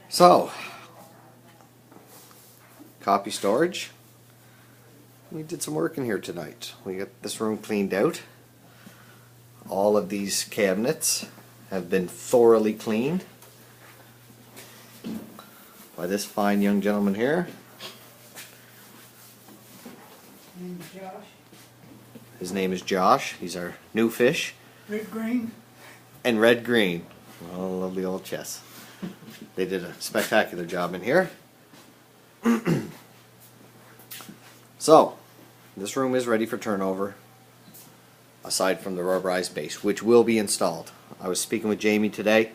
So, copy storage. We did some work in here tonight. We got this room cleaned out. All of these cabinets have been thoroughly cleaned by this fine young gentleman here. Name's Josh. His name is Josh. He's our new fish. Red green. And red green. Oh, lovely old chess. They did a spectacular job in here. So, this room is ready for turnover, aside from the rubberized base, which will be installed. I was speaking with Jamie today.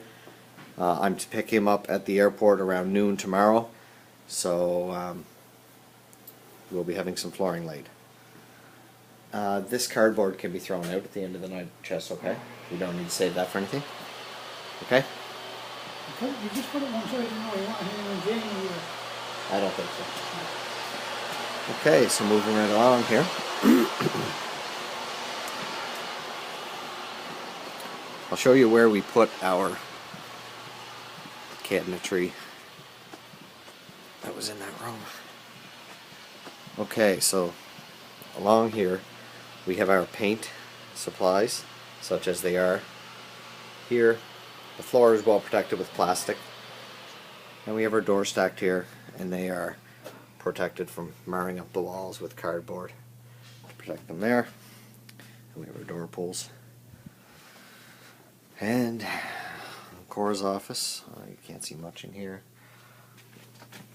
I'm to pick him up at the airport around noon tomorrow, so we'll be having some flooring laid. This cardboard can be thrown out at the end of the night, Chess, okay? We don't need to save that for anything. Okay? You just put it one side, you know, you want him and Jamie here. I don't think so. Okay, so moving right along here. I'll show you where we put our cabinetry that was in that room. Okay, so along here we have our paint supplies, such as they are here. The floor is well protected with plastic, and we have our doors stacked here, and they are protected from marring up the walls with cardboard to protect them there. And we have our door pulls. And Cora's office. You can't see much in here.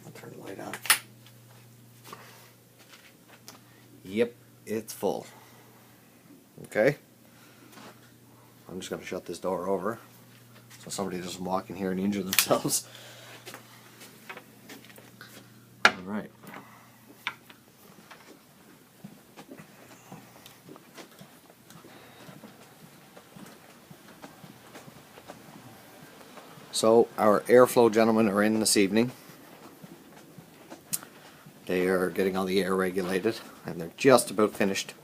I'll turn the light on. Yep, it's full. Okay. I'm just going to shut this door over so somebody doesn't walk in here and injure themselves. Alright. So our airflow gentlemen are in this evening. They are getting all the air regulated, and they're just about finished.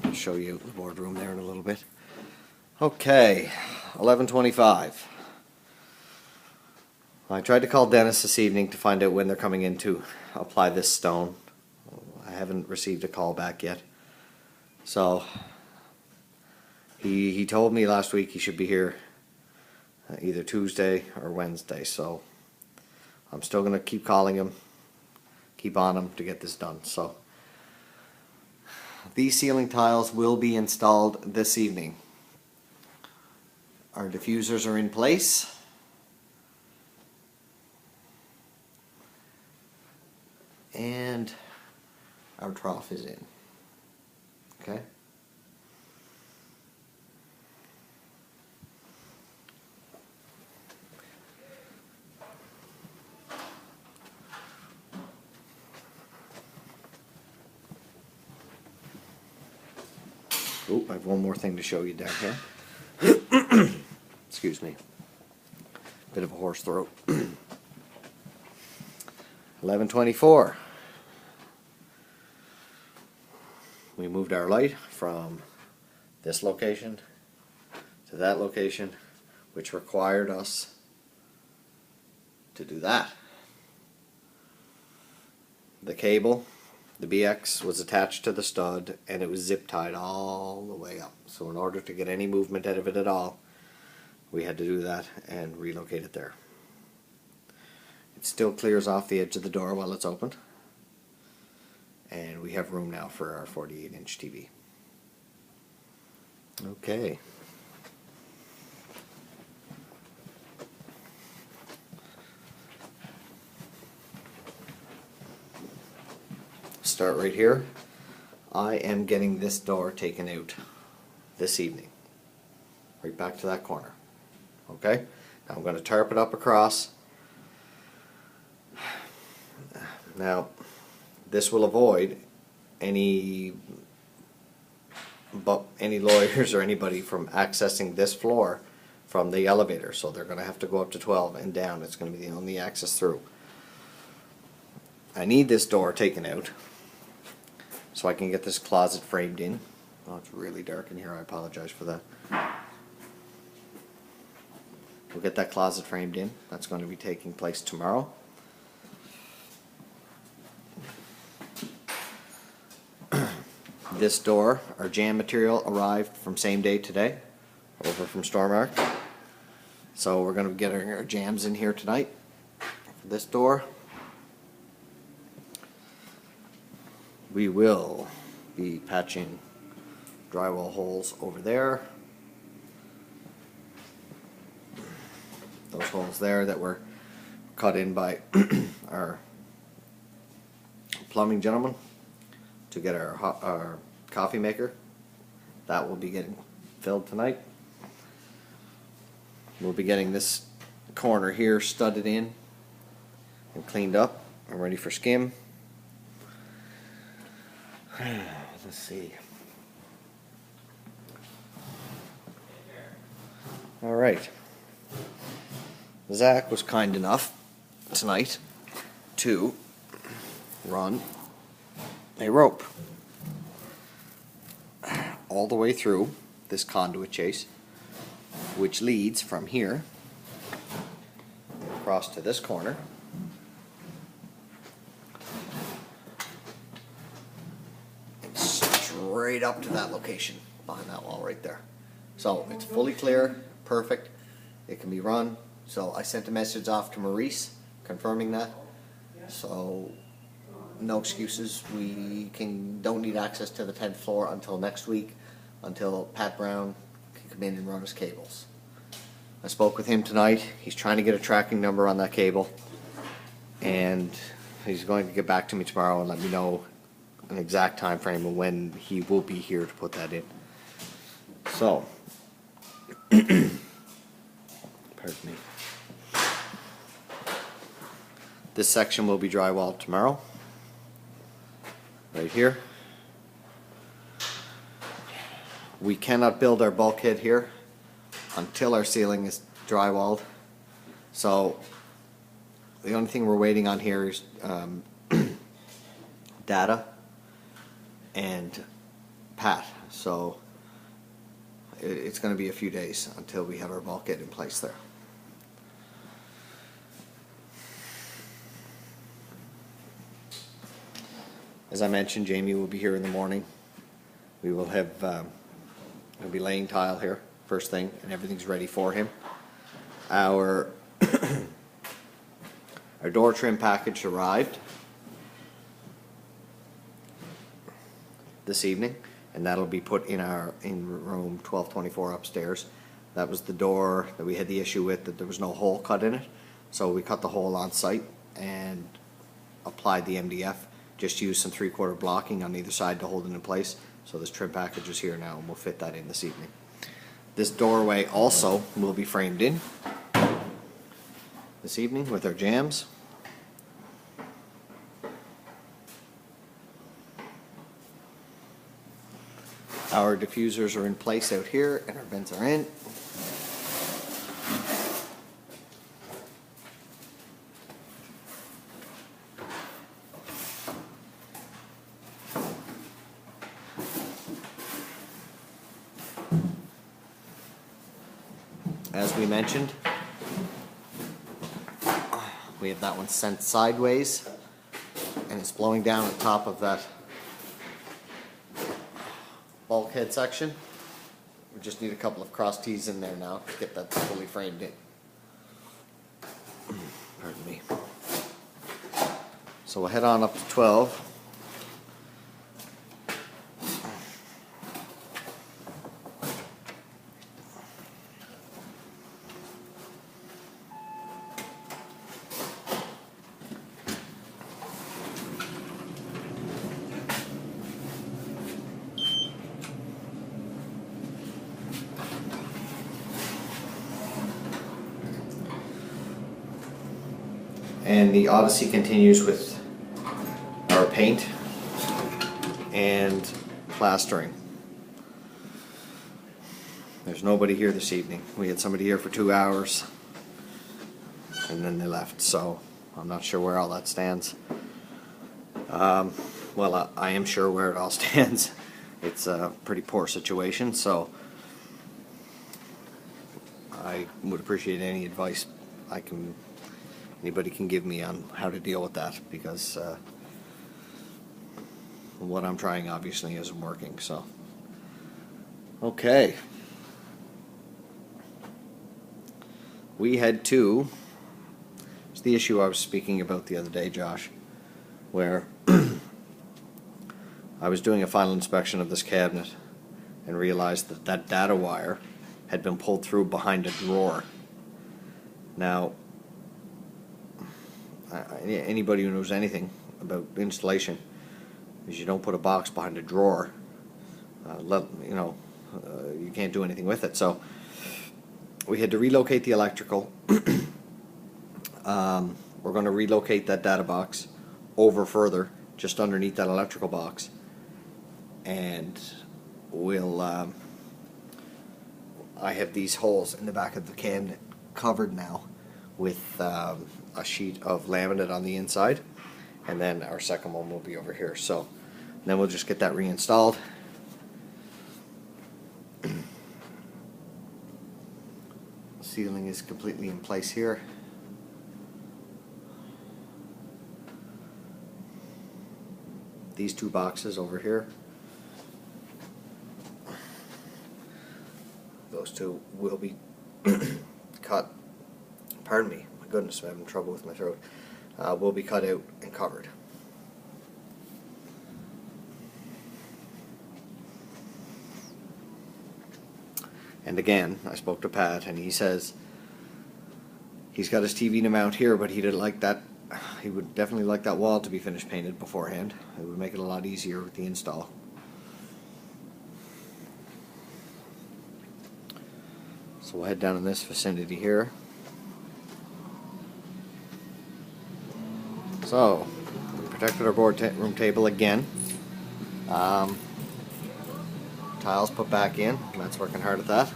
I'll show you the boardroom there in a little bit. Okay, 11:25. I tried to call Dennis this evening to find out when they're coming in to apply this stone. I haven't received a call back yet. So he told me last week he should be here either Tuesday or Wednesday. So I'm still going to keep calling him, keep on him to get this done. So these ceiling tiles will be installed this evening. Our diffusers are in place. And our trough is in. Okay? Oh, I have one more thing to show you down here. Excuse me. Bit of a hoarse throat. 11:24. We moved our light from this location to that location, which required us to do that. The cable, the BX, was attached to the stud, and it was zip tied all the way up. So in order to get any movement out of it at all, we had to do that and relocate it there. It still clears off the edge of the door while it's opened. And we have room now for our 48-inch TV. Okay. Start right here. I am getting this door taken out this evening. Right back to that corner. Okay? Now I'm going to tarp it up across. Now, this will avoid any lawyers or anybody from accessing this floor from the elevator. So they're going to have to go up to 12 and down. It's going to be the only access through. I need this door taken out so I can get this closet framed in. Oh, it's really dark in here. I apologize for that. We'll get that closet framed in. That's going to be taking place tomorrow. This door, our jam material arrived from same day today, over from Stormark. So we're going to be getting our jams in here tonight. This door, we will be patching drywall holes over there. Those holes there that were cut in by our plumbing gentleman to get our coffee maker. That will be getting filled tonight. We'll be getting this corner here studded in and cleaned up and ready for skim. Let's see. All right. Zach was kind enough tonight to run a rope all the way through this conduit chase, which leads from here across to this corner and straight up to that location behind that wall right there. So it's fully clear, perfect. It can be run. So I sent a message off to Maurice confirming that. So no excuses. We don't need access to the 10th floor until next week, until Pat Brown can come in and run his cables. I spoke with him tonight. He's trying to get a tracking number on that cable, and he's going to get back to me tomorrow and let me know an exact time frame of when he will be here to put that in. So, pardon me. This section will be drywalled tomorrow. Right here. We cannot build our bulkhead here until our ceiling is drywalled. So the only thing we're waiting on here is data and Pat. So it's going to be a few days until we have our bulkhead in place there. As I mentioned, Jamie will be here in the morning. We will have, we'll be laying tile here first thing, and everything's ready for him. Our our door trim package arrived this evening, and that'll be put in room 1224 upstairs. That was the door that we had the issue with, that there was no hole cut in it. So we cut the hole on site and applied the MDF. Just used some 3/4 blocking on either side to hold it in place. So this trim package is here now, and we'll fit that in this evening. This doorway also will be framed in this evening with our jams. Our diffusers are in place out here, and our vents are in. As we mentioned, we have that one sent sideways, and it's blowing down on top of that bulkhead section. We just need a couple of cross tees in there now to get that fully framed in. Pardon me. So we'll head on up to 12. And the odyssey continues with our paint and plastering. There's nobody here this evening. We had somebody here for 2 hours and then they left, so I'm not sure where all that stands. Well, I am sure where it all stands. It's a pretty poor situation, so I would appreciate any advice anybody can give me on how to deal with that, because what I'm trying obviously isn't working. So, okay. We had two. It's the issue I was speaking about the other day, Josh, where I was doing a final inspection of this cabinet and realized that that data wire had been pulled through behind a drawer. Now, anybody who knows anything about installation is you don't put a box behind a drawer. You can't do anything with it. So we had to relocate the electrical. We're going to relocate that data box over further, just underneath that electrical box, and we'll. I have these holes in the back of the cabinet covered now with a sheet of laminate on the inside, and then our second one will be over here. So then we'll just get that reinstalled. Ceiling is completely in place here. These two boxes over here, those two will be cut. Pardon me, my goodness, I'm having trouble with my throat. Will be cut out and covered. And again, I spoke to Pat, and he says he's got his TV to mount here, but he didn't like that. He would definitely like that wall to be finished painted beforehand. It would make it a lot easier with the install. So we'll head down in this vicinity here. So, we protected our boardroom table again. Tiles put back in. Matt's working hard at that.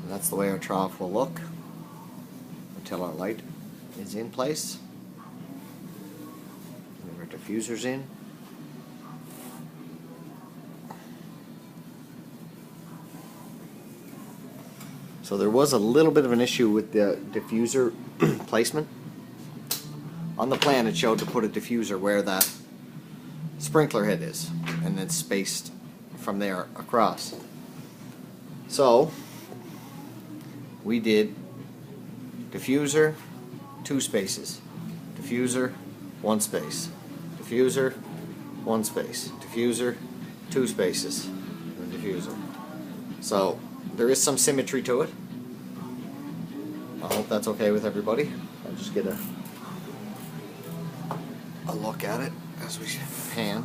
And that's the way our trough will look until our light is in place. And our diffuser's in. So there was a little bit of an issue with the diffuser placement. On the plan it showed to put a diffuser where that sprinkler head is, and then spaced from there across. So we did diffuser, 2 spaces, diffuser, 1 space, diffuser, 1 space, diffuser, 2 spaces, and diffuser. So there is some symmetry to it. I hope that's okay with everybody. I'll just get a look at it as we pan.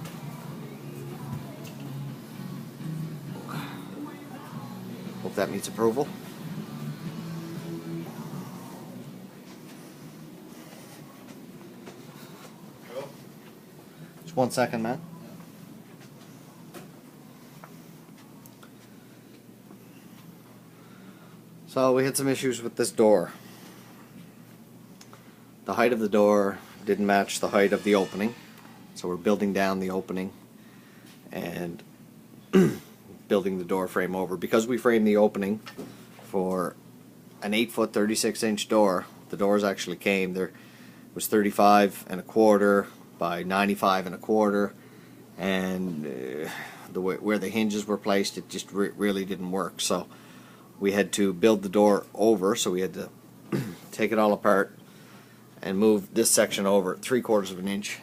Hope that meets approval. Just 1 second, man. So we had some issues with this door. The height of the door didn't match the height of the opening, so we're building down the opening and building the door frame over. Because we framed the opening for an 8-foot 36-inch door, the doors actually came. There was 35 1/4 by 95 1/4, and the way where the hinges were placed, it just really didn't work. So we had to build the door over, so we had to take it all apart and move this section over 3/4 of an inch,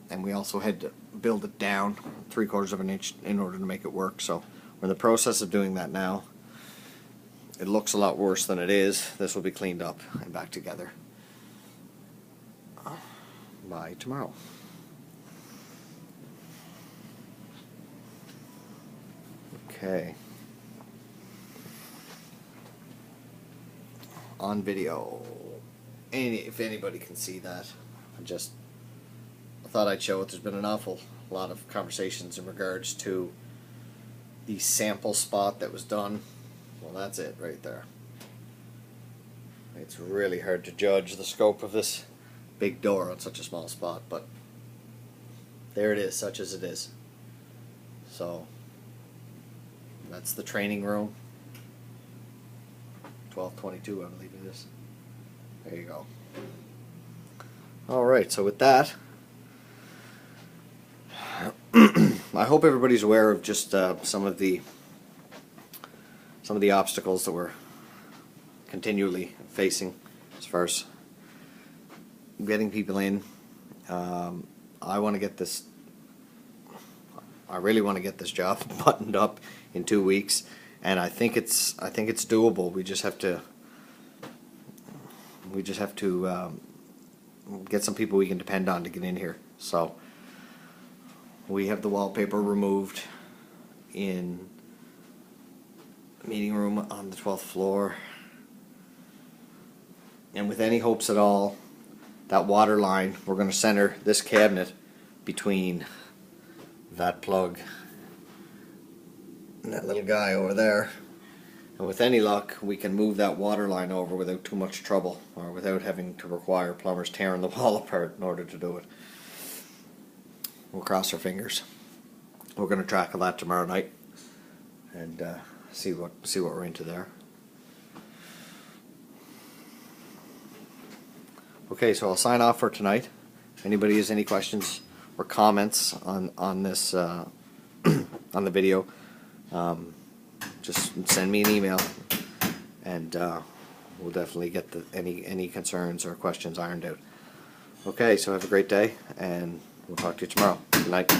and we also had to build it down 3/4 of an inch in order to make it work. So we're in the process of doing that now. It looks a lot worse than it is. This will be cleaned up and back together by tomorrow. Okay. On video. If anybody can see that, I thought I'd show it. There's been an awful lot of conversations in regards to the sample spot that was done. Well, that's it right there. It's really hard to judge the scope of this big door on such a small spot, but there it is, such as it is. So that's the training room. 1222, I believe it is. There you go. Alright, so with that, I hope everybody's aware of just some of the obstacles that we're continually facing as far as getting people in. I want to get this. I really want to get this job buttoned up in 2 weeks, and I think it's doable. We just have to get some people we can depend on to get in here. So we have the wallpaper removed in the meeting room on the 12th floor, and with any hopes at all, that water line, we're going to center this cabinet between that plug and that little guy over there, and with any luck we can move that water line over without too much trouble, or without having to require plumbers tearing the wall apart in order to do it. We'll cross our fingers. We're going to tackle that tomorrow night and see what we're into there. Okay, so I'll sign off for tonight. If anybody has any questions or comments on this on the video, just send me an email, and we'll definitely get any concerns or questions ironed out. Okay, so have a great day, and we'll talk to you tomorrow. Good night.